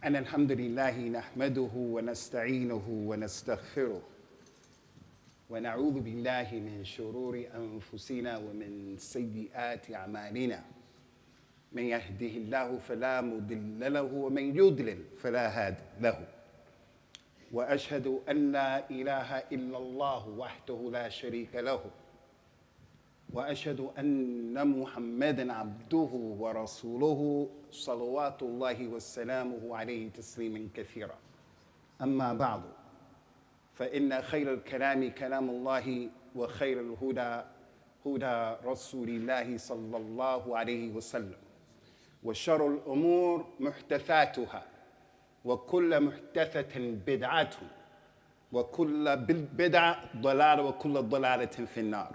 أن الحمد لله نحمده ونستعينه ونستغفره ونعوذ بالله من شرور أنفسنا ومن سيئات أعمالنا من يهده الله فلا مضل له ومن يضلل فلا هادي له وأشهد أن لا إله إلا الله وحده لا شريك له وأشهد أن محمدًا عبده ورسوله صلوات الله وسلامه عليه تسليمًا كثيرًا أما بعد فإن خير الكلام كلام الله وخير الهدى هدى رسول الله صلى الله عليه وسلم وشر الأمور محدثاتها وكل محدثة بدعة وكل بدعة ضلالة وكل ضلالة في النار.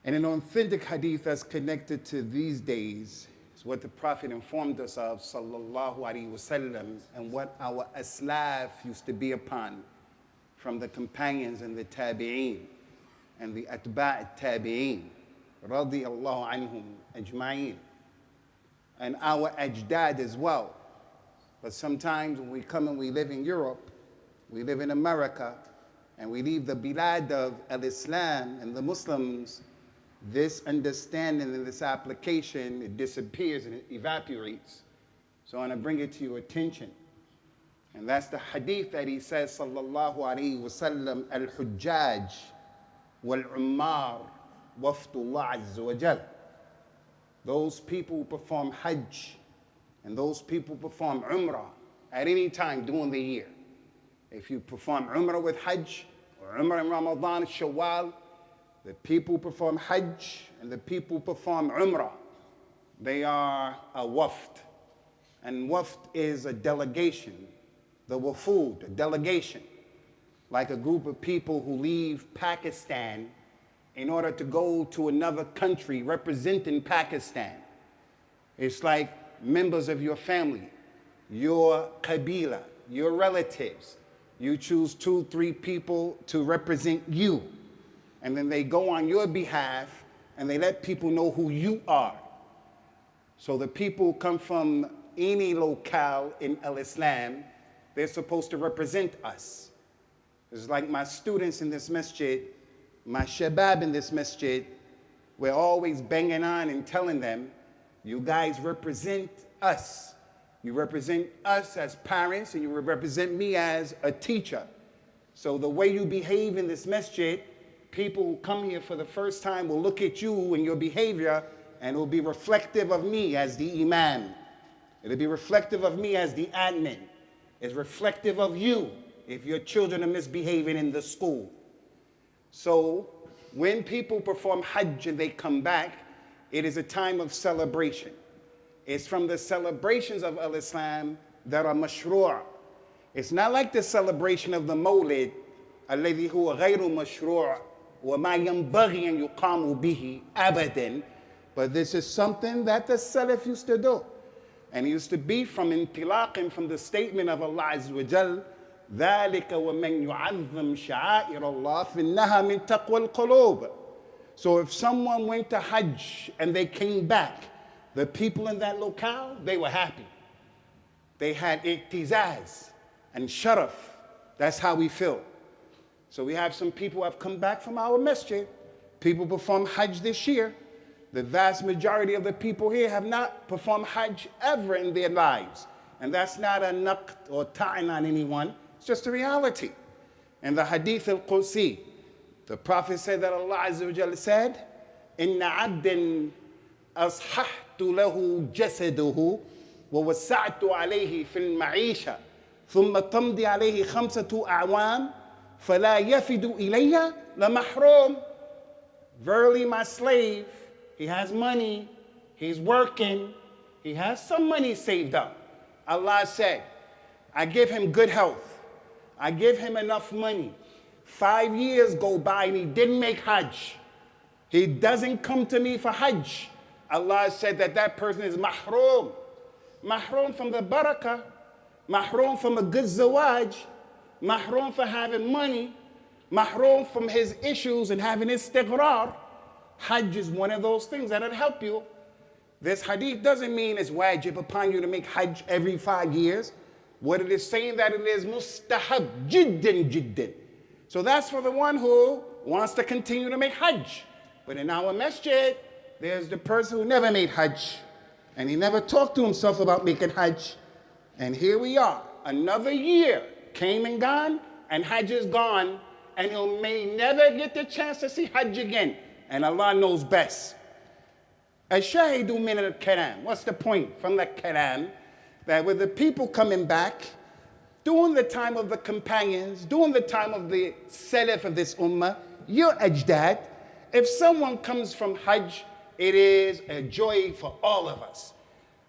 And an authentic hadith that's connected to these days is what the Prophet informed us of, sallallahu alaihi wasallam, and what our aslaf used to be upon from the companions and the tabi'een and the atba' tabi'een, radiyallahu anhum ajma'een, and our ajdad as well. But sometimes when we come and we live in Europe, we live in America, and we leave the bilad of al-Islam and the Muslims, this understanding and this application, it disappears and it evaporates. So I want to bring it to your attention. And that's the hadith that he says, sallallahu alayhi wa sallam, al-hujjaj wal-ummar wafdullah azza wa jal. Those people who perform hajj and those people who perform umrah at any time during the year. If you perform umrah with hajj or umrah in Ramadan, Shawwal, the people who perform hajj and the people who perform umrah, they are a wafd. And wafd is a delegation, the wafud, a delegation, like a group of people who leave Pakistan in order to go to another country representing Pakistan. It's like members of your family, your qabila, your relatives. You choose 2-3 people to represent you. And then they go on your behalf and they let people know who you are. So the people who come from any locale in al-Islam, they're supposed to represent us. It's like my students in this masjid, my shabab in this masjid, we're always banging on and telling them, you guys represent us. You represent us as parents and you represent me as a teacher. So the way you behave in this masjid, people who come here for the first time will look at you and your behavior and it will be reflective of me as the imam. It'll be reflective of me as the admin. It's reflective of you if your children are misbehaving in the school. So when people perform hajj and they come back, it is a time of celebration. It's from the celebrations of al-Islam that are mashru'. It's not like the celebration of the Mawlid, الذي هو غير مشروع وما ينبغي أن يقام به أبدا. But this is something that the Salaf used to do. And it used to be from intilaqin, from the statement of Allah Azza wa Jal, ذَلِكَ وَمَنْ يُعَظِّمْ شَعَائِرَ اللَّهِ فِإِنَّهَا مِنْ تَقْوَى الْقُلُوبِ. So if someone went to Hajj and they came back, the people in that locale, they were happy. They had iqtizaz and sharaf. That's how we feel. So we have some people who have come back from our masjid. People perform hajj this year. The vast majority of the people here have not performed hajj ever in their lives. And that's not a naqt or ta'in on anyone. It's just a reality. In the hadith al-Qudsi, the Prophet said that Allah Azza wa Jalla said, Inna abdin ashahtu lahu jasaduhu wa wasa'tu alayhi fil ma'isha thumma tamdi alayhi khamsatu a'wam فَلَا يَفِدُ إِلَيَّ لَمَحْرُومٌ. Verily my slave, he has money, he's working, he has some money saved up. Allah said, I give him good health, I give him enough money. 5 years go by and he didn't make hajj. He doesn't come to me for hajj. Allah said that that person is mahroom. Mahroom from the barakah, mahroom from a good zawaj, mahroom for having money, mahroom from his issues and having istighrar. Hajj is one of those things that'll help you. This hadith doesn't mean it's wajib upon you to make hajj every 5 years. What it is saying that it is mustahab, jiddan, jiddan. So that's for the one who wants to continue to make hajj. But in our masjid, there's the person who never made hajj. And he never talked to himself about making hajj. And here we are, another year came and gone, and hajj is gone, and he may never get the chance to see hajj again. And Allah knows best. Ashahidu min al-kalam. What's the point from the kalam? That with the people coming back, during the time of the companions, during the time of the salaf of this ummah, your ajdad, if someone comes from hajj, it is a joy for all of us.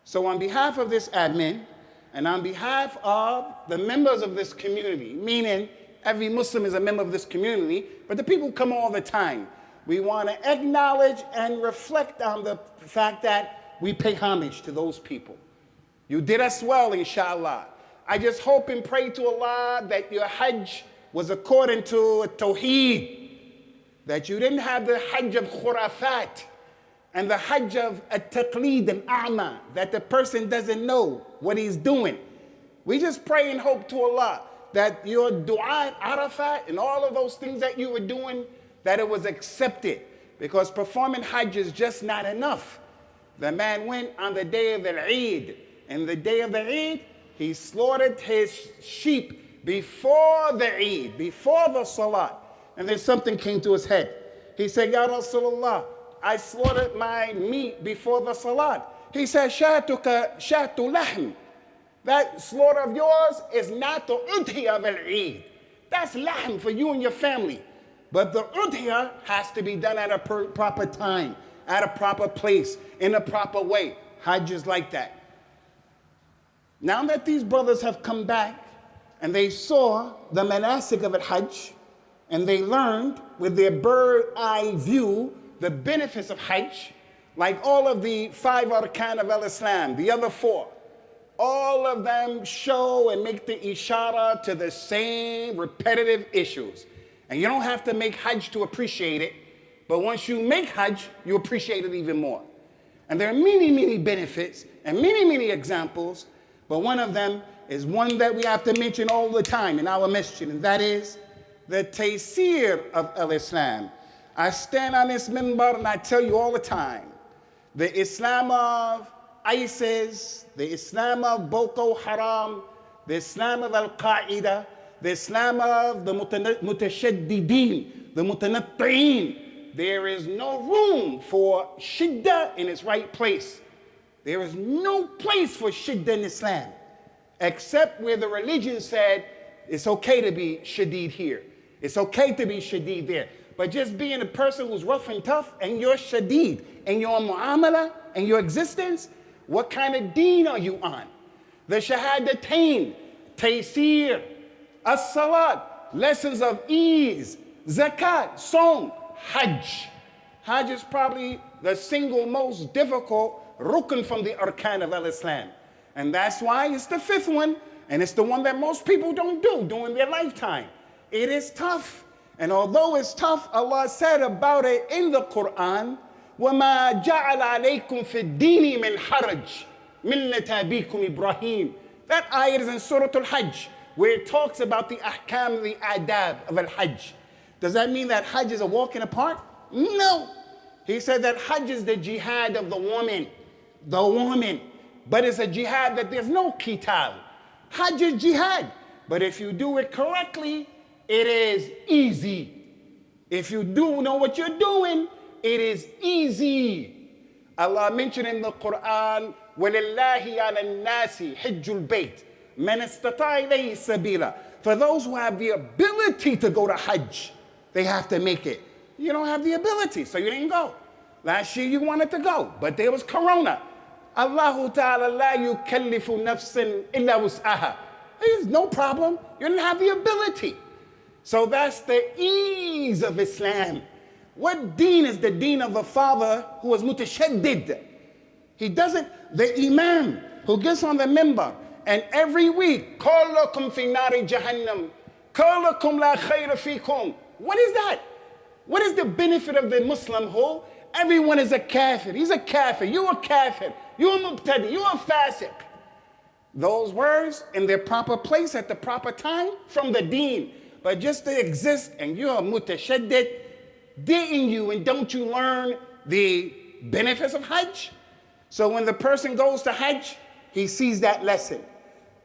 So on behalf of this admin, and on behalf of the members of this community, meaning every Muslim is a member of this community, but the people come all the time. We want to acknowledge and reflect on the fact that we pay homage to those people. You did us well, inshallah. I just hope and pray to Allah that your hajj was according to a tawheed, that you didn't have the hajj of khurafat and the hajj of at-taqleed and a'ma, that the person doesn't know what he's doing. We just pray and hope to Allah that your dua at Arafat and all of those things that you were doing, that it was accepted, because performing hajj is just not enough. The man went on the day of the Eid, and the day of the Eid, he slaughtered his sheep before the Eid, before the Salat, and then something came to his head. He said, Ya Rasulullah, I slaughtered my meat before the Salat. He said, Shatuka shatu lahm. That slaughter of yours is not the udhiyah of al-Eid. That's lahm for you and your family. But the udhiyah has to be done at a proper time, at a proper place, in a proper way. Hajj is like that. Now that these brothers have come back and they saw the manasik of al-Hajj, and they learned with their bird-eye view the benefits of Hajj, like all of the 5 arkan of al-Islam, the other 4, all of them show and make the ishara to the same repetitive issues. And you don't have to make Hajj to appreciate it, but once you make Hajj, you appreciate it even more. And there are many, many benefits and many, many examples, but one of them is one that we have to mention all the time in our masjid, and that is the taysir of al-Islam. I stand on this minbar and I tell you all the time, the Islam of ISIS, the Islam of Boko Haram, the Islam of Al-Qaeda, the Islam of the mutashaddideen, the mutanatti'een, there is no room for shiddah in its right place. There is no place for shiddah in Islam, except where the religion said it's okay to be shadeed here. It's okay to be shadeed there. But just being a person who's rough and tough and you're shadeed and your mu'amala and your existence, what kind of deen are you on? The shahadatain, taysir, as-salat, lessons of ease, zakat, sawm, hajj. Hajj is probably the single most difficult rukn from the arkan of al-Islam. And that's why it's the 5th one, and it's the one that most people don't do during their lifetime. It is tough. And although it's tough, Allah said about it in the Quran, وَمَا جَعَلَ عَلَيْكُمْ فِي الدِّينِ مِنْ حَرَجٍ مِلَّةَ أَبِيكُمْ إِبْرَاهِيمَ. That ayat is in Surah Al-Hajj, where it talks about the ahkam, the adab of al-Hajj. Does that mean that Hajj is a walk in the park? No. He said that Hajj is the jihad of the woman. But it's a jihad that there's no qital. Hajj is jihad. But if you do it correctly, it is easy. If you do know what you're doing, it is easy. Allah mentioned in the Quran, وَلِلَّهِ عَلَى النَّاسِ حِجُّ الْبَيْتِ مَنِ اسْتَطَاعَ إِلَيْهِ سَبِيلًا. For those who have the ability to go to Hajj, they have to make it. You don't have the ability, so you didn't go. Last year you wanted to go, but there was Corona. Allahu Ta'ala la yukallifu nafsin illa wus'aha. There's no problem. You didn't have the ability. So that's the ease of Islam. What deen is the deen of the father who was mutashaddid? He doesn't, the imam who gets on the minbar and every week, قَالَكُمْ فِي نَارِ جَهَنَّمْ قَالَكُمْ لَا خَيْرَ فِيكُمْ. What is that? What is the benefit of the Muslim who, Everyone is a kafir. He's a kafir. You a kafir. You a mubtadi. You a fasiq. Those words in their proper place at the proper time from the deen. But just to exist and you're a mutashaddid, didn't you and don't you learn the benefits of Hajj? So when the person goes to Hajj, he sees that lesson.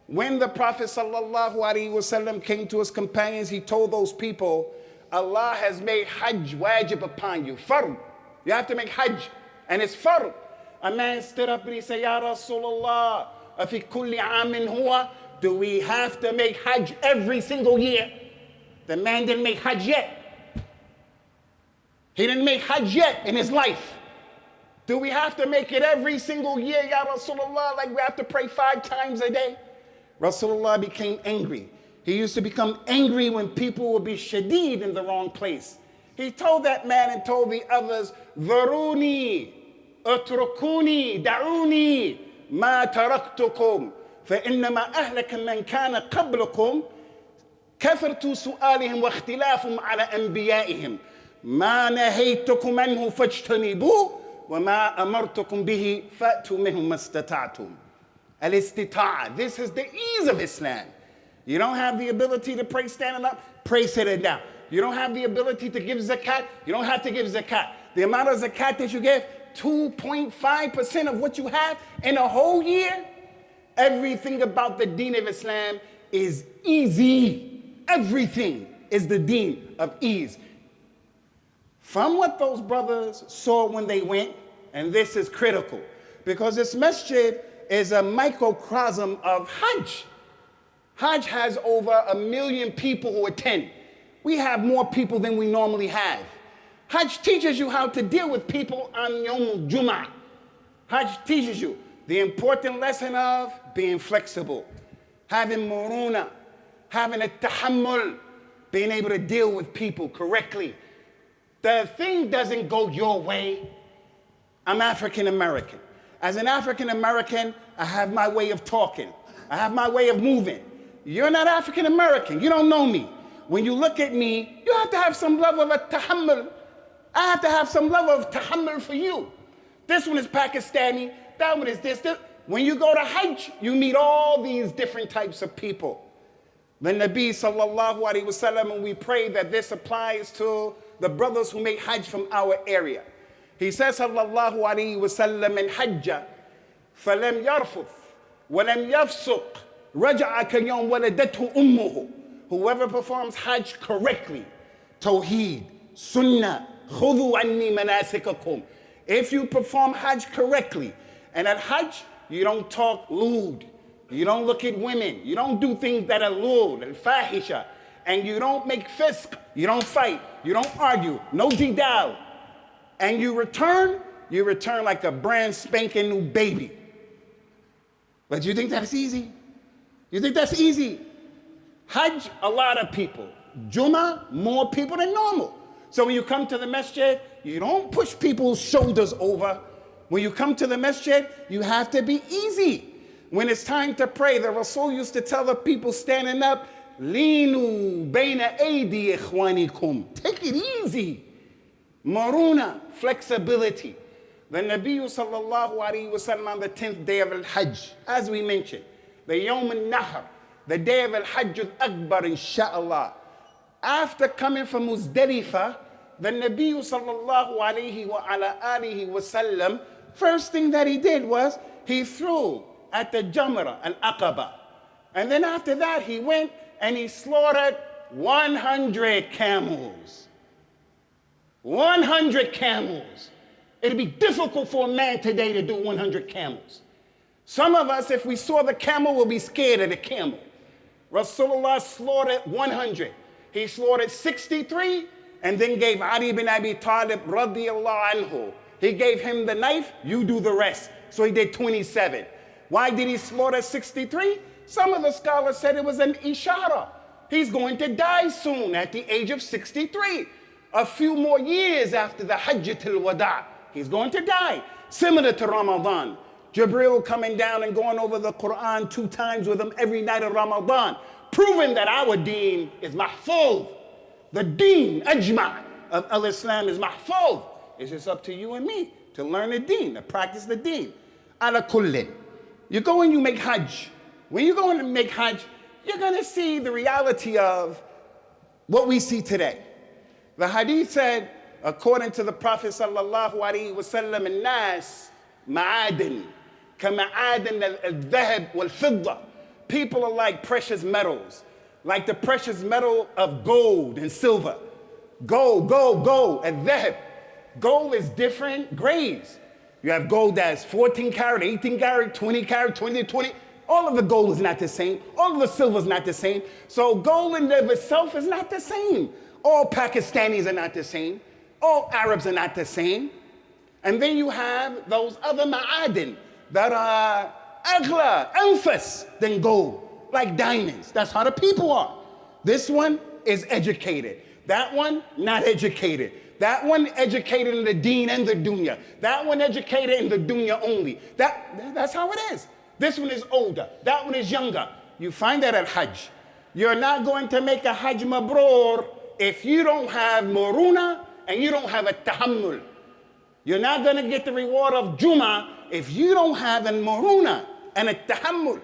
When the Prophet ﷺ came to his companions, he told those people, Allah has made Hajj wajib upon you, fard. You have to make Hajj, and it's fard. A man stood up and he said, Ya Rasulullah, afi kulli amin huwa, do we have to make Hajj every single year? The man didn't make Hajj yet. He didn't make Hajj yet in his life. Do we have to make it every single year, Ya Rasulullah, like we have to pray 5 times a day? Rasulullah became angry. He used to become angry when people would be shadeed in the wrong place. He told that man and told the others, Dharuni, utrukuni, da'uni, ma taraktukum, فإنما أهلك من كان قبلكم كثرة سؤالهم واختلافهم على أنبيائهم ما نهيتكم عنه فاجتنبوه وما أمرتكم به فأتوا منه ما استطعتم. Al-istita'a. This is the ease of Islam. You don't have the ability to pray standing up, pray sitting down. You don't have the ability to give zakat, you don't have to give zakat. The amount of zakat that you give, 2.5% of what you have in a whole year. Everything about the deen of Islam is easy. Everything is the deen of ease. From what those brothers saw when they went, and this is critical, because this masjid is a microcosm of Hajj. Hajj has over 1 million people who attend. We have more people than we normally have. Hajj teaches you how to deal with people on Yom Jum'ah. Hajj teaches you the important lesson of being flexible, having muruna, having a tahammul, being able to deal with people correctly. The thing doesn't go your way. I'm African American. As an African American, I have my way of talking. I have my way of moving. You're not African American. You don't know me. When you look at me, you have to have some level of a tahammul. I have to have some level of tahammul for you. This one is Pakistani. That one is this. When you go to Hajj, you meet all these different types of people. The Nabi sallallahu alaihi wasallam, and we pray that this applies to the brothers who make Hajj from our area. He says sallallahu alaihi wasallam in Hajj, فَلَمْ يَرْفُثْ وَلَمْ يَفْسُقْ رَجَعَ كَيَوْمْ وَلَدَتْهُ أُمُّهُ. Whoever performs Hajj correctly, Tawheed, Sunnah, خُذُوا عَنِّي مَنَاسِكَكُمْ. If you perform Hajj correctly, and at Hajj, you don't talk lewd, you don't look at women, you don't do things that are lewd and fahisha, and you don't make fisk, you don't fight, you don't argue, no jidal, and you return like a brand spanking new baby. But you think that's easy? You think that's easy? Hajj, a lot of people. Jummah, more people than normal. So when you come to the masjid, you don't push people's shoulders over. When you come to the masjid, you have to be easy. When it's time to pray, the Rasul used to tell the people standing up, Leenu bayna aydi ikhwanikum. Take it easy. Maruna, flexibility. The Nabi sallallahu alaihi wasallam on the 10th day of Al-Hajj, as we mentioned, the Yawm al-Nahr, the day of Al-Hajj al-Akbar, inshallah. After coming from Muzdalifah, the Nabi sallallahu alaihi wa ala alihi wasallam, first thing that he did was he threw at the Jamra al-Aqaba. And then after that, he went and he slaughtered 100 camels. 100 camels. It'd be difficult for a man today to do 100 camels. Some of us, if we saw the camel, will be scared of the camel. Rasulullah slaughtered 100. He slaughtered 63 and then gave Ali ibn Abi Talib radiyallahu anhu. He gave him the knife, you do the rest. So he did 27. Why did he slaughter 63? Some of the scholars said it was an ishara. He's going to die soon at the age of 63. A few more years after the Hajjatul Wada, he's going to die. Similar to Ramadan. Jibril coming down and going over the Quran 2 times with him every night of Ramadan, proving that our deen is mahfuz. The deen, ajma' of al-Islam is mahfuz. It's just up to you and me to learn the deen, to practice the deen. Ala kullin. You go and you make hajj. When you go in and make hajj, you're going to see the reality of what we see today. The hadith said, according to the Prophet sallallahu alaihi wasallam, "An-nas ma'adin, kama'adin al-dhahab wal-fidda." People are like precious metals, like the precious metal of gold and silver. Gold, gold, gold, al-dhahab. Gold is different grades. You have gold that's 14 karat, 18 karat, 20 karat, 20 to 20. All of the gold is not the same. All of the silver is not the same. So gold in of itself is not the same. All Pakistanis are not the same. All Arabs are not the same. And then you have those other ma'adin that are aghla, anfas than gold, like diamonds. That's how the people are. This one is educated. That one, not educated. That one educated in the deen and the dunya. That one educated in the dunya only. That's how it is. This one is older. That one is younger. You find that at Hajj. You're not going to make a Hajj mabrur if you don't have muruna and you don't have a tahammul. You're not going to get the reward of Jummah if you don't have a muruna and a tahammul.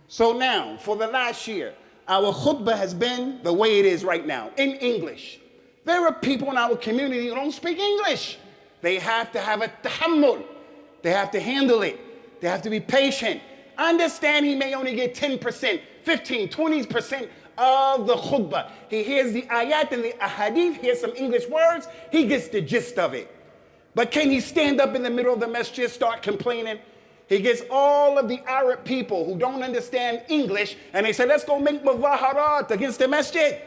So now, for the last year, our khutbah has been the way it is right now, in English. There are people in our community who don't speak English. They have to have a tahammul. They have to handle it. They have to be patient. Understand he may only get 10%, 15, 20% of the khutbah. He hears the ayat and the ahadith, hears some English words, he gets the gist of it. But can he stand up in the middle of the masjid, start complaining? He gets all of the Arab people who don't understand English, and they say, let's go make muzaharat against the masjid.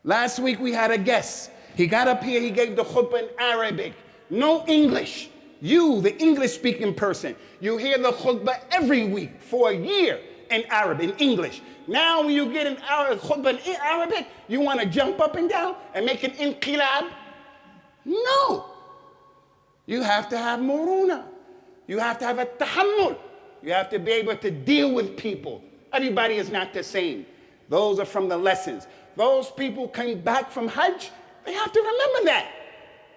Last week we had a guest. He got up here, he gave the khutbah in Arabic. No English. You, the English-speaking person, you hear the khutbah every week for a year in Arab, in English. Now when you get an khutbah in Arabic, you want to jump up and down and make an inqilab? No. You have to have muruna. You have to have a tahammul. You have to be able to deal with people. Everybody is not the same. Those are from the lessons. Those people came back from Hajj, they have to remember that.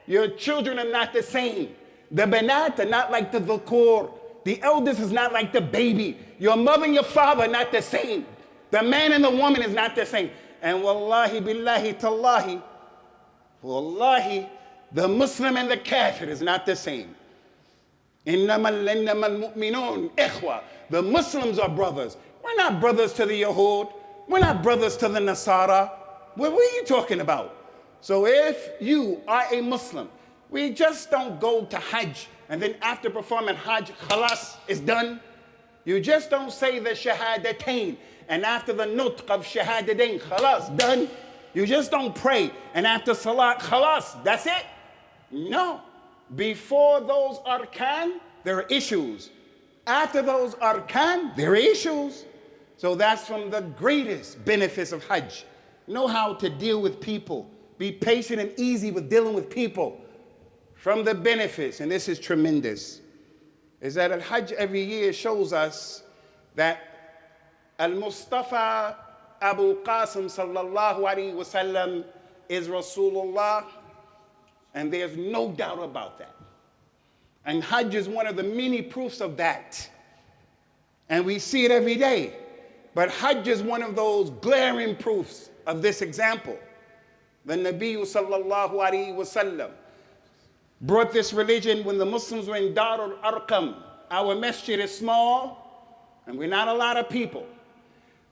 Your children are not the same. The banat are not like the dhukur. The eldest is not like the baby. Your mother and your father are not the same. The man and the woman is not the same. And wallahi billahi tallahi, wallahi, the Muslim and the kafir is not the same. Innamal mu'minun ikhwa. The Muslims are brothers. We're not brothers to the Yahud. We're not brothers to the Nasara. What are you talking about? So if you are a Muslim, we just don't go to Hajj and then after performing Hajj, khalas, it's done. You just don't say the shahadatain and after the nutq of shahadatain, khalas, done. You just don't pray and after salat, khalas, that's it. No. Before those arkan, there are issues. After those arkan, there are issues. So that's from the greatest benefits of Hajj. Know how to deal with people. Be patient and easy with dealing with people. From the benefits, and this is tremendous, is that Al-Hajj every year shows us that Al-Mustafa Abu Qasim sallallahu alaihi wasallam is Rasulullah, and there's no doubt about that. And Hajj is one of the many proofs of that. And we see it every day. But Hajj is one of those glaring proofs of this example. The Nabi sallallahu alaihi wasallam brought this religion when the Muslims were in Dar al-Arqam. Our masjid is small, and we're not a lot of people.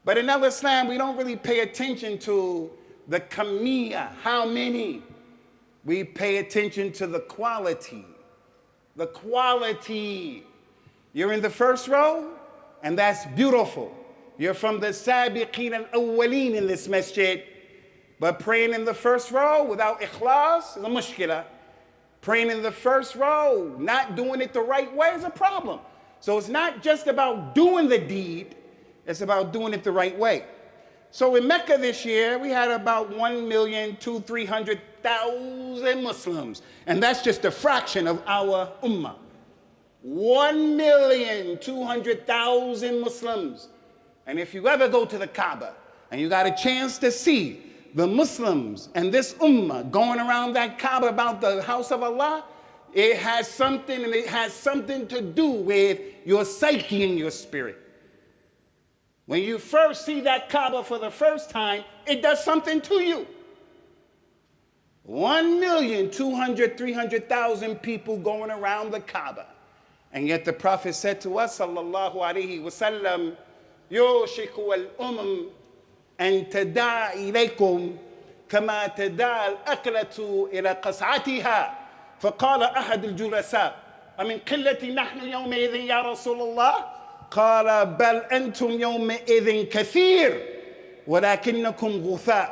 But in Al-Islam, we don't really pay attention to the kamiyah, how many. We pay attention to the quality. The quality. You're in the first row, and that's beautiful. You're from the sabiqeen al-awwaleen in this masjid. But praying in the first row without ikhlas is a mushkila. Praying in the first row, not doing it the right way is a problem. So it's not just about doing the deed, it's about doing it the right way. So in Mecca this year, we had about 1,200,000 Muslims. And that's just a fraction of our ummah. 1,200,000 Muslims. And if you ever go to the Kaaba and you got a chance to see the Muslims and this ummah going around that Kaaba about the house of Allah, it has something, and it has something to do with your psyche and your spirit. When you first see that Kaaba for the first time, it does something to you. 1,200,000 people going around the Kaaba. And yet the Prophet said to us, sallallahu alayhi wa sallam, يوشك الأمم أن تدع إليكم كما تدع الأكلة إلى قصعتها. فقال أحد الجلساء أمن قلة نحن يومئذ يا رسول الله؟ قال بل أنتم يومئذ كثير ولكنكم غثاء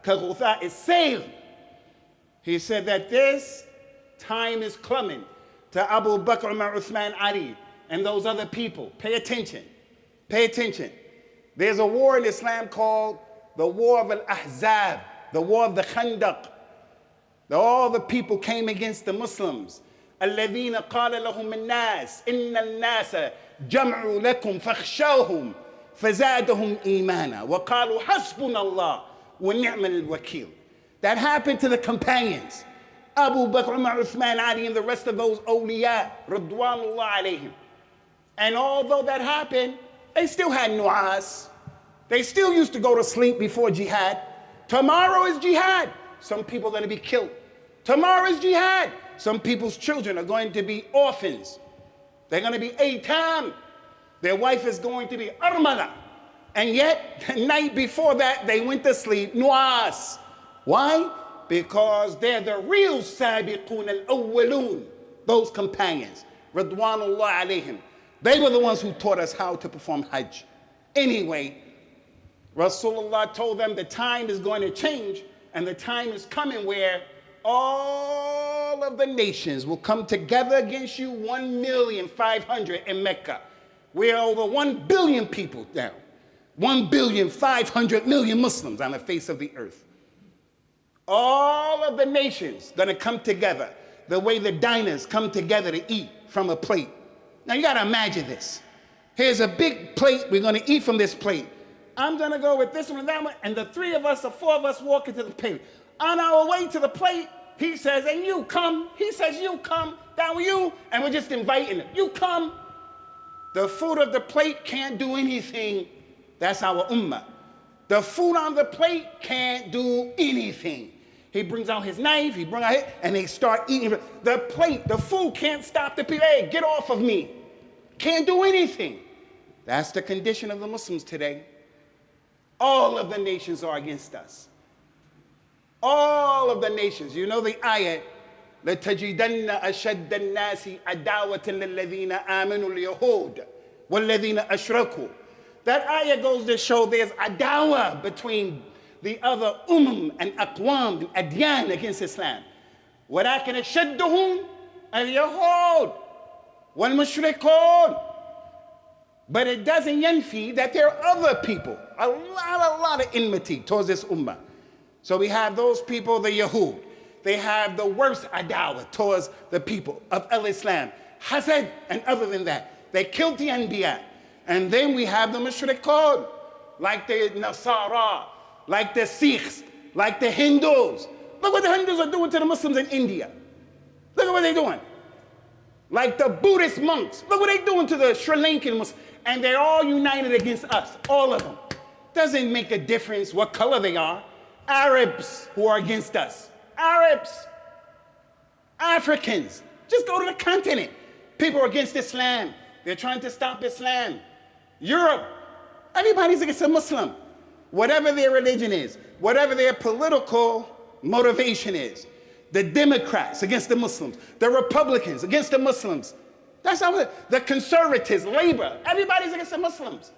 كغثاء السيل. He said that this time is coming to Abu Bakr, Umar, Uthman, Ali, and those other people. Pay attention. Pay attention. There's a war in Islam called the War of Al-Ahzab, the War of the Khandaq. All the people came against the Muslims. الذين قال لهم الناس إن الناس جمعوا لكم فاخشوهم فزادهم إيمانا وقالوا حسبنا الله ونعم الوكيل. That happened to the companions, Abu Bakr, Umar, Uthman, Ali, and the rest of those awliya, Ridwanullah alayhim. And although that happened, they still had nu'as. They still used to go to sleep before jihad. Tomorrow is jihad. Some people are going to be killed. Tomorrow is jihad. Some people's children are going to be orphans. They're going to be aitam. Their wife is going to be armala. And yet, the night before that, they went to sleep, nu'as. Why? Because they're the real sabiqun al-awwalun, those companions, Ridwanullah alayhim. They were the ones who taught us how to perform Hajj. Anyway, Rasulullah told them the time is going to change, and the time is coming where all of the nations will come together against you, 1,500,000 in Mecca. We're over 1 billion people now, 1,500,000,000 Muslims on the face of the earth. All of the nations gonna come together the way the diners come together to eat from a plate. Now you gotta imagine this. Here's a big plate, we're gonna eat from this plate. I'm gonna go with this one and that one, and the three of us or four of us walk into the plate. On our way to the plate, he says, and you come. He says, you come, down with you, and we're just inviting him. You come. The food of the plate can't do anything. That's our ummah. The food on the plate can't do anything. He brings out his knife, he brings out it, and they start eating. The plate, the food can't stop the people. Hey, get off of me. Can't do anything. That's the condition of the Muslims today. All of the nations are against us. All of the nations. You know the ayat, لَتَجِدَنَّ أَشَدَّ النَّاسِ عَدَاوَةً لِلَّذِينَ آمَنُوا الْيَهُودَ وَالَّذِينَ أَشْرَكُوا. That ayah goes to show there's adawa between the other and aqwam and adyan against Islam. وَلَكِنْ أَشَدُّهُمْ الْيَهُودَ وَالْمُشْرِكُونَ. But it doesn't yanfi that there are other people, a lot of enmity towards this ummah. So we have those people, the Yahud. They have the worst adawa towards the people of al-Islam. Hasad, and other than that. They killed the Anbiya. And then we have the Mushrikun, like the Nasara, like the Sikhs, like the Hindus. Look what the Hindus are doing to the Muslims in India. Look at what they're doing. Like the Buddhist monks. Look what they're doing to the Sri Lankan Muslims. And they're all united against us, all of them. Doesn't make a difference what color they are. Arabs who are against us. Arabs. Africans. Just go to the continent. People are against Islam. They're trying to stop Islam. Europe. Everybody's against a Muslim. Whatever their religion is, whatever their political motivation is. The Democrats against the Muslims. The Republicans against the Muslims. That's how the conservatives, labor, everybody's against the Muslims.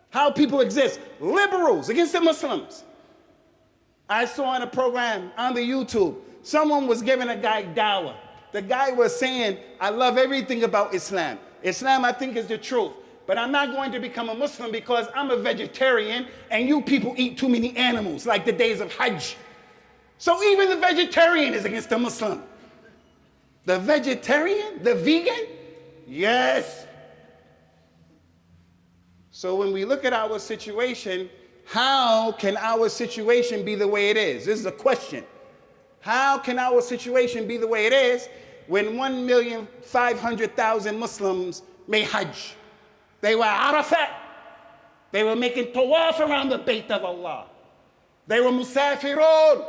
How people exist. Liberals against the Muslims. I saw on a program on the YouTube, someone was giving a guy dawah. The guy was saying, I love everything about Islam. Islam, I think, is the truth. But I'm not going to become a Muslim because I'm a vegetarian and you people eat too many animals, like the days of Hajj. So even the vegetarian is against the Muslim. The vegetarian? The vegan? Yes. So when we look at our situation, How can our situation be the way it is? This is a question. How can our situation be the way it is when 1,500,000 Muslims made Hajj? They were Arafat. They were making tawaf around the Bayt of Allah. They were musafirun.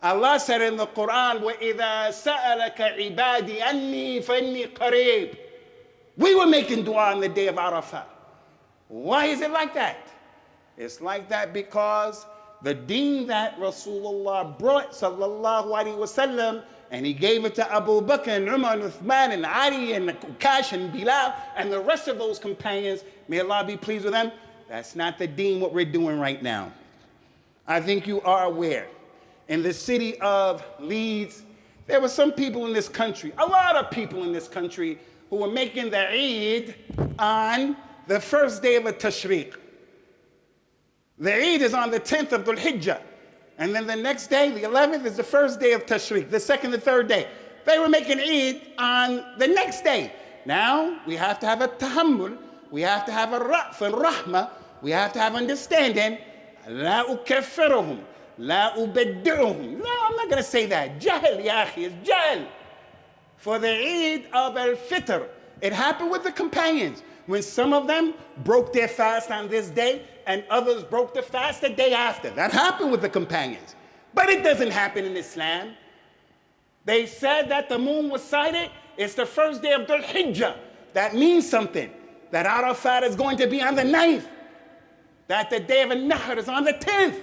Allah said in the Quran, وَإِذَا سَأَلَكَ عِبَادِي أَنِّي فَإِنِّي قَرِيبٌ. We were making dua on the day of Arafat. Why is it like that? It's like that because the deen that Rasulullah brought, sallallahu alaihi wasallam, and he gave it to Abu Bakr and Umar and Uthman and Ali and Ukash and Bilal and the rest of those companions, may Allah be pleased with them. That's not the deen what we're doing right now. I think you are aware. In the city of Leeds, there were some people in this country, a lot of people in this country, who were making the Eid on the first day of a Tashriq. The Eid is on the 10th of Dhul Hijjah. And then the next day, the 11th, is the first day of Tashriq, the second and third day. They were making Eid on the next day. Now, we have to have a tahammul, we have to have a ra'f and rahmah, we have to have understanding. La ukaffiruhum, la ubaddi'uhum. No, I'm not going to say that. Jahl, ya akhi, is jahl. For the Eid of al-Fitr, it happened with the companions. When some of them broke their fast on this day and others broke the fast the day after. That happened with the companions. But it doesn't happen in Islam. They said that the moon was sighted. It's the first day of Dhul Hijjah. That means something. That Arafat is going to be on the 9th. That the day of An-Nahr is on the 10th.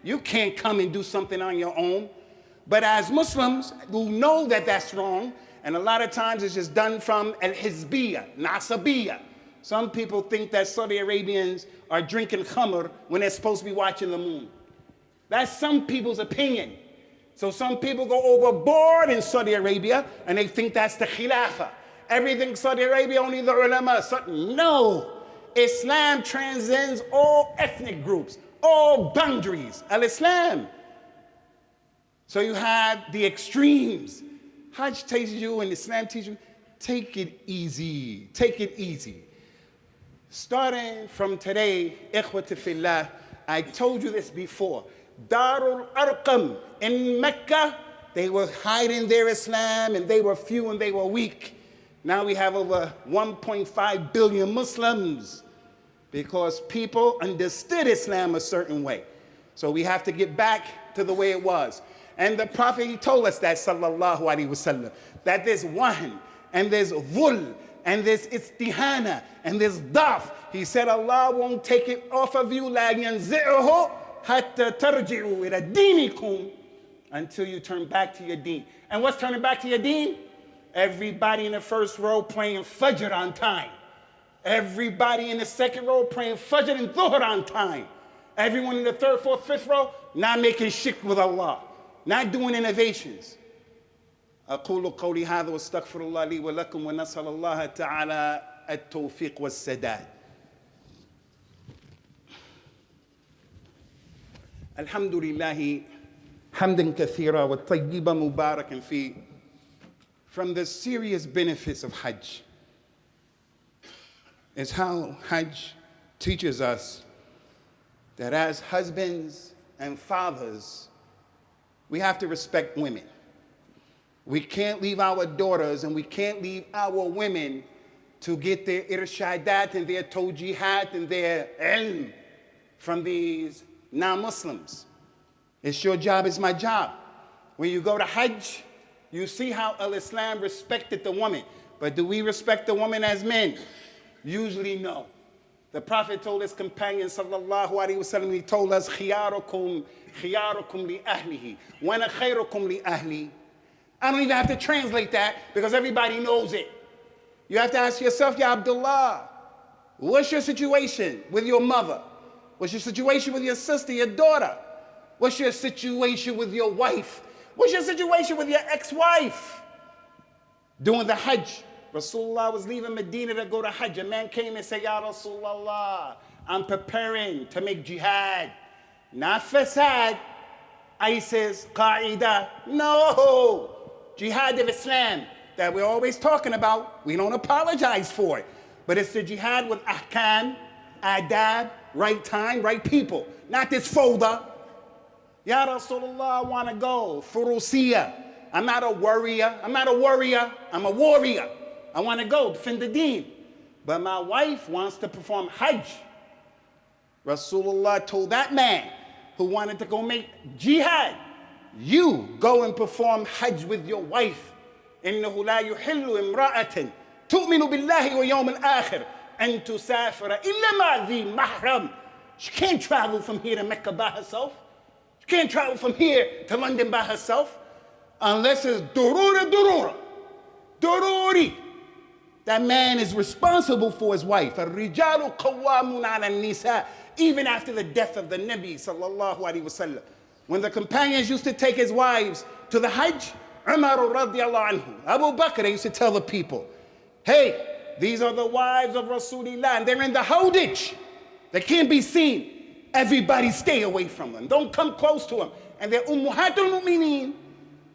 You can't come and do something on your own. But as Muslims who know that that's wrong, and a lot of times it's just done from al-hizbiyah, nasabiyah. Some people think that Saudi Arabians are drinking khamr when they're supposed to be watching the moon. That's some people's opinion. So some people go overboard in Saudi Arabia and they think that's the khilafah. Everything Saudi Arabia, only the ulama. No. Islam transcends all ethnic groups, all boundaries. Al-Islam. So you have the extremes. Hajj teaches you and Islam teaches you, take it easy. Take it easy. Starting from today, ikhwati fillah, I told you this before. Darul Arqam in Mecca, they were hiding their Islam and they were few and they were weak. Now we have over 1.5 billion Muslims because people understood Islam a certain way. So we have to get back to the way it was. And the Prophet, he told us that, sallallahu alaihi wasallam, that there's wahan and there's dhul and there's istihana and there's daf. He said Allah won't take it off of you la yanzi'uhu hatta tarji'u ila dinikum, until you turn back to your deen. And what's turning back to your deen? Everybody in the first row praying Fajr on time. Everybody in the second row praying Fajr and Dhuhr on time. Everyone in the third, fourth, fifth row not making shirk with Allah, not doing innovations. أقول قولي هذا واستغفر الله لي ولكم ونسأل الله تعالى التوفيق والسداد. الحمد لله حمدا كثيرا والطيبا مباركا فيه. From the serious benefits of Hajj is how Hajj teaches us that as husbands and fathers, we have to respect women. We can't leave our daughters and we can't leave our women to get their irshadat and their tawjihat and their ilm from these non-Muslims. It's your job, it's my job. When you go to Hajj, you see how Al-Islam respected the woman. But do we respect the woman as men? Usually no. The Prophet told his companions, sallallahu alaihi wasallam, he told us, khiyarukum li ahlihi, wa ana khayrukum li ahli. I don't even have to translate that because everybody knows it. You have to ask yourself, Ya Abdullah, what's your situation with your mother? What's your situation with your sister, your daughter? What's your situation with your wife? What's your situation with your ex-wife? Doing the Hajj. Rasulullah was leaving Medina to go to Hajj. A man came and said, Ya Rasulullah, I'm preparing to make jihad. Not fasad. ISIS, Qaeda. No. Jihad of Islam that we're always talking about. We don't apologize for it. But it's the jihad with ahkam, adab, right time, right people. Not this folder. Ya Rasulullah, I want to go. Furusiyah. I'm not a warrior. I'm a warrior. I want to go defend the deen. But my wife wants to perform Hajj. Rasulullah told that man who wanted to go make jihad, you go and perform Hajj with your wife. إِنَّهُ لَا يُحِلُّ إِمْرَأَةٍ تُؤْمِنُ بِاللَّهِ وَيَوْمِ الْآخِرِ أَن تُسَافِرَ إِلَّا مَعَ ذِي مَحْرَمٍ. She can't travel from here to Mecca by herself. She can't travel from here to London by herself unless it's dururi. That man is responsible for his wife. الرِّجَالُ قَوَّامُونَ عَلَى النِّسَاءِ. Even after the death of the Nabi sallallahu alaihi wasallam, when the companions used to take his wives to the Hajj, Umar radiallahu anhu, Abu Bakr, they used to tell the people, hey, these are the wives of Rasulullah, and they're in the Hawdij. They can't be seen. Everybody stay away from them. Don't come close to them. And they're Ummahatul Mu'mineen.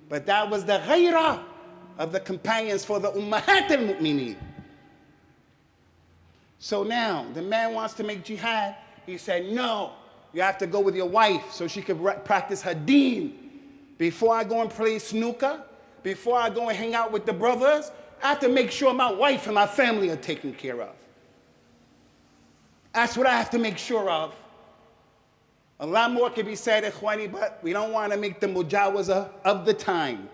But that was the ghayrah of the companions for the Ummahatul Mu'mineen. So now, the man wants to make jihad. He said, no, you have to go with your wife so she can practice her deen. Before I go and play snooker, before I go and hang out with the brothers, I have to make sure my wife and my family are taken care of. That's what I have to make sure of. A lot more can be said, Ikhwani, but we don't want to make the mujawaza of the time.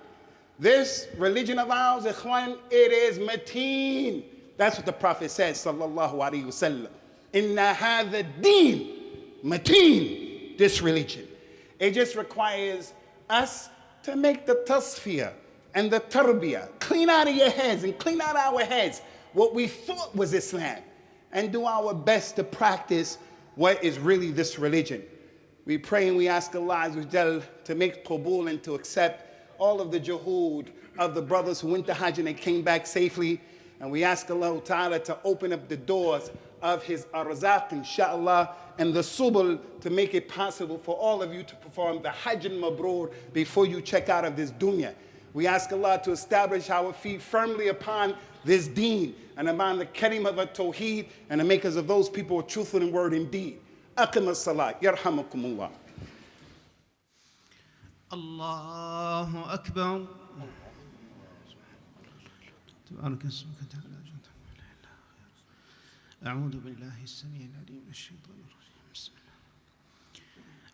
This religion of ours, Ikhwan, it is mateen. That's what the Prophet said, sallallahu alaihi wasallam. Inna hadha deen mateen, this religion. It just requires us to make the tasfiyah and the tarbiyah, clean out of your heads and clean out our heads what we thought was Islam, and do our best to practice what is really this religion. We pray and we ask Allah Azza wa Jal to make qabul and to accept all of the juhud of the brothers who went to Hajj and they came back safely. And we ask Allah Ta'ala to open up the doors of His arzaq, inshallah, and the subul to make it possible for all of you to perform the Hajj al-Mabrur before you check out of this dunya. We ask Allah to establish our feet firmly upon this deen and upon the kalimah of tawheed, and to make us of those people who are truthful in word and deed. Aqim as-salat, yarhamakumullah. Allahu Akbar. أعوذ بالله السميع العليم من الشيطان الرجيم. بسم الله.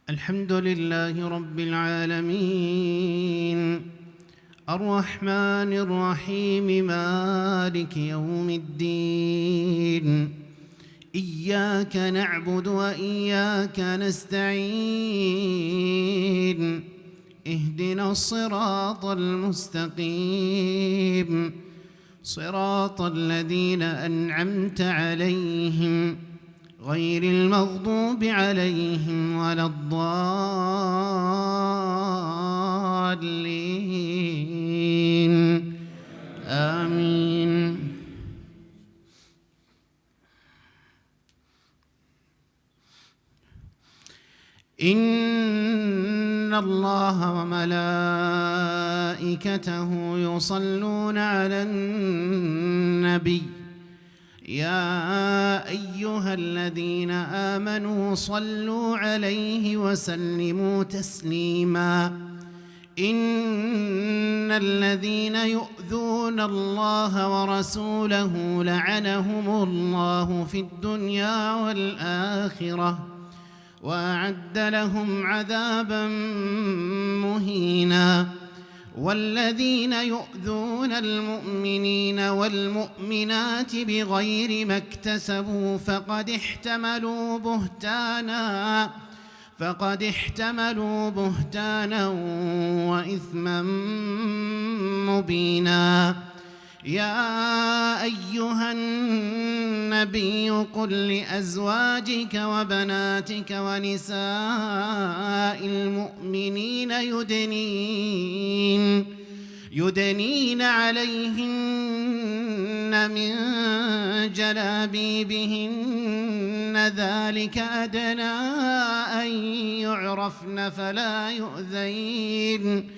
الحمد لله رب العالمين الرحمن الرحيم مالك يوم الدين إياك نعبد وإياك نستعين اهدنا الصراط المستقيم صراط الذين أنعمت عليهم غير المغضوب عليهم ولا الضالين آمين. إن الله وملائكته يصلون على النبي يا أيها الذين آمنوا صلوا عليه وسلموا تسليما إن الذين يؤذون الله ورسوله لعنهم الله في الدنيا والآخرة وأعد لهم عذابا مهينا والذين يؤذون المؤمنين والمؤمنات بغير ما اكتسبوا فقد احتملوا بهتانا وإثما مبينا. يا أيها النبي قل لأزواجك وبناتك ونساء المؤمنين يدنين عليهن من جلابيبهن ذلك أدنى أن يعرفن فلا يؤذين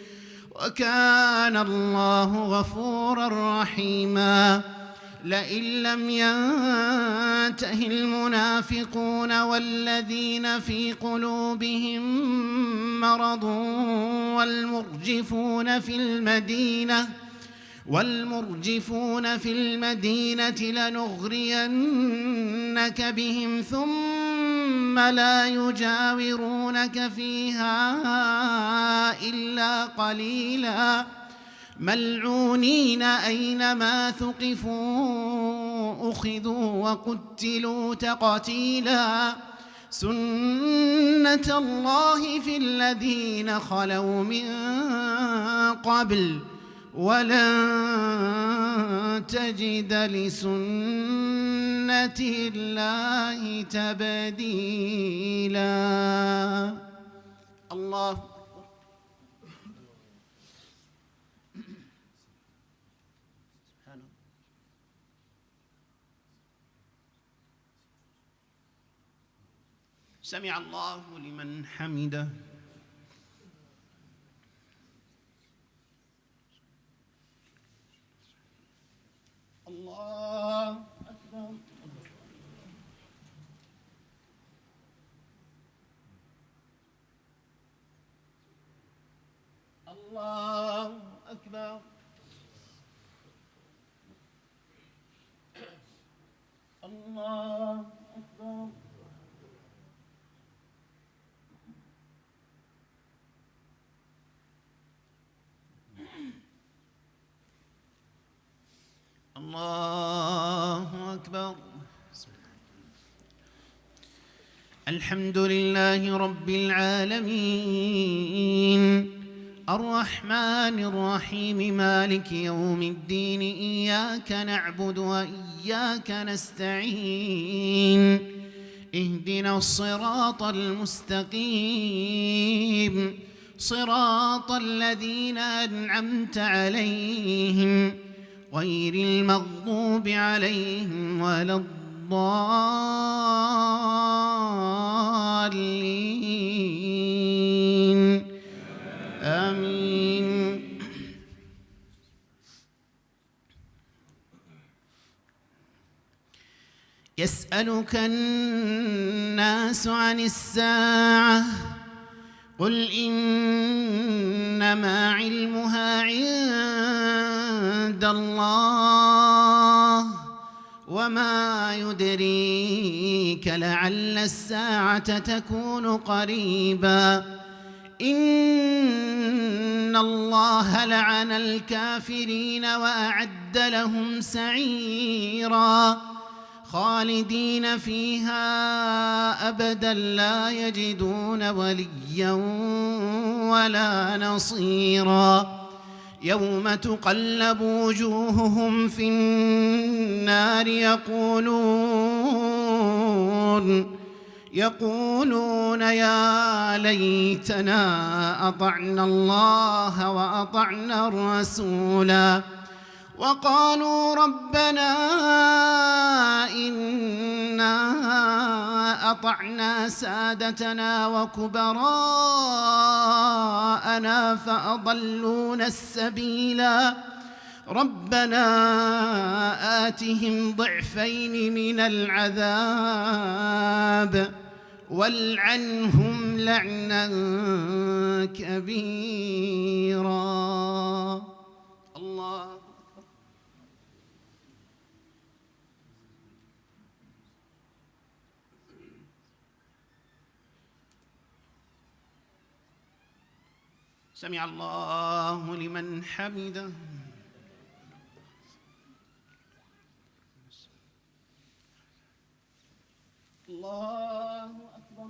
وكان الله غفورا رحيما. لئن لم ينته المنافقون والذين في قلوبهم مرض والمرجفون في المدينة لنغرينك بهم ثم لا يجاورونك فيها إلا قليلا ملعونين أينما ثقفوا أخذوا وقتلوا تقتيلا سنة الله في الذين خلوا من قبل ولن تجد لسنة الله تبديلا. الله سمع الله لمن حمده. الله أكبر. الله أكبر. الله أكبر. الله أكبر. الحمد لله رب العالمين الرحمن الرحيم مالك يوم الدين إياك نعبد وإياك نستعين اهدنا الصراط المستقيم صراط الذين أنعمت عليهم غير المغضوب عليهم ولا الضالين آمين. يسألك الناس عن الساعة قل إنما علمها عند الله وما يدريك لعل الساعة تكون قريبا إن الله لعن الكافرين وأعد لهم سعيرا خالدين فيها أبدا لا يجدون وليا ولا نصيرا يوم تقلب وجوههم في النار يقولون يا ليتنا أطعنا الله وأطعنا الرسولا وقالوا ربنا إنا أطعنا سادتنا وكبراءنا فأضلونا السبيلا ربنا آتهم ضعفين من العذاب والعنهم لعنا كبيرا. الله سمع الله لمن حمده. الله أكبر.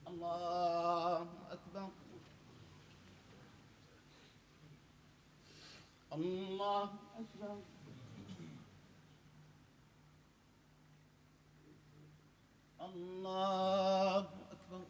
الله أكبر. الله أكبر. الله أكبر.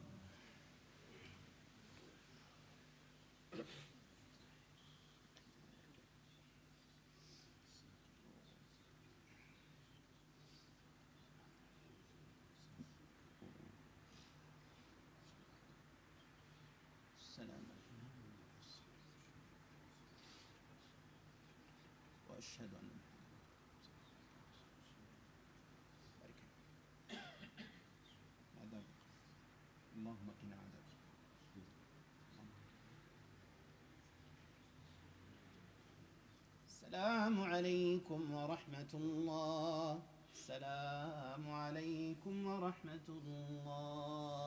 السلام عليكم. أشهد أن اللهم قنا عذابك. السلام عليكم ورحمة الله. السلام عليكم ورحمة الله.